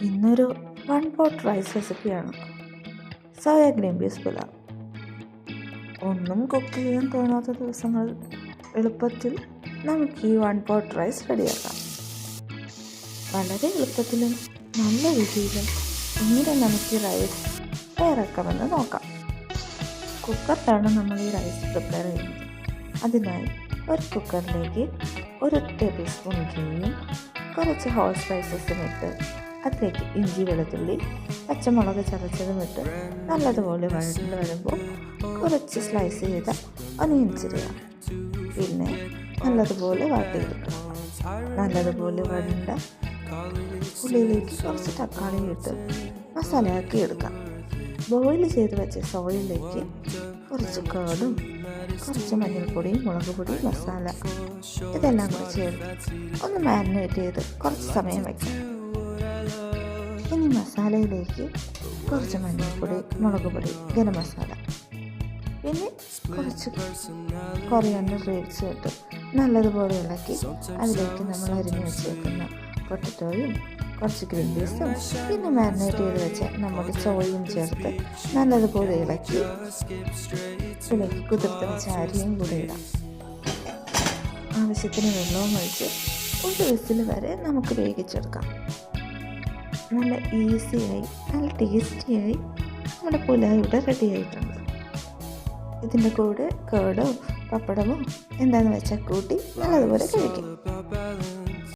ഇന്നൊരു one pot rice റെസിപ്പിയാണ് soya green peas pulao. ഒന്നും കുക്ക് ചെയ്യാൻ തോന്നാത്ത ദിവസങ്ങളിൽ എളുപ്പത്തിൽ നമുക്ക് ഈ വൺ പോട്ട് റൈസ് റെഡിയാക്കാം. വളരെ എളുപ്പത്തിലും നല്ല രുചിയിലും എങ്ങനെ നമുക്ക് ഈ റൈസ് തയ്യാറാക്കാമെന്ന് നോക്കാം. കുക്കറിലാണ് നമ്മൾ ഈ റൈസ് പ്രിപ്പയർ ചെയ്യുന്നത്. അതിനായി ഒരു കുക്കറിലേക്ക് 1 ടേബിൾ സ്പൂൺ ഗീയും കുറച്ച് ഹോൾ സ്പൈസസും ഇട്ട് അതിലേക്ക് ഇഞ്ചി, വെളുത്തുള്ളി, പച്ചമുളക് ചതച്ചതും ഇട്ട് നല്ലതുപോലെ വഴണ്ട് വരുമ്പോൾ കുറച്ച് സ്ലൈസ് ചെയ്ത ഒനിയൻസ് ഇടുക. പിന്നെ നല്ലതുപോലെ വാട്ടിയെടുക്കുക. നല്ലതുപോലെ വഴണ്ട ഉള്ളിലേക്ക് കുറച്ച് തക്കാളി ഇട്ട് മസാലയാക്കി എടുക്കാം. ബോയിൽ ചെയ്ത് വെച്ച സോയിലേക്ക് കുറച്ച് കേടും കുറച്ച് മഞ്ഞൾപ്പൊടിയും മുളക് പൊടി, മസാല ഇതെല്ലാം കൂടി ചേർത്ത് ഒന്ന് മാരിനേറ്റ് ചെയ്ത് കുറച്ച് സമയം വയ്ക്കാം. ഇനി മസാലയിലേക്ക് കുറച്ച് മഞ്ഞൾപ്പൊടി, മുളക് പൊടി, ഗരം മസാല, പിന്നെ കുറച്ച് കൊറിയാണ്ടർ ലീവ്സ് ഇട്ട് നല്ലതുപോലെ ഇളക്കി അതിലേക്ക് നമ്മൾ അരിഞ്ഞു വെച്ചേക്കുന്ന പൊട്ടറ്റോയും കുറച്ച് ഗ്രീൻ പീസും പിന്നെ മാരിനേറ്റ് ചെയ്ത് വെച്ച നമ്മുടെ സോയയും ചേർത്ത് നല്ലതുപോലെ ഇളക്കി ഇതിലേക്ക് കുതിർത്ത് വെച്ച അരിയും കൂടി ഇടാം. ആവശ്യത്തിന് വെള്ളവും ഒഴിച്ച് 1 വിസിൽ വരെ നമുക്ക് വേവിച്ചെടുക്കാം. നല്ല ഈസിയായി നല്ല ടേസ്റ്റിയായി നമ്മുടെ പുലാവ് ഇവിടെ റെഡി ആയിട്ടുണ്ട്. ഇതിൻ്റെ കൂടെ കേടോ പപ്പടമോ എന്താണെന്ന് വെച്ചാൽ കൂട്ടി നല്ലതുപോലെ കഴിക്കും.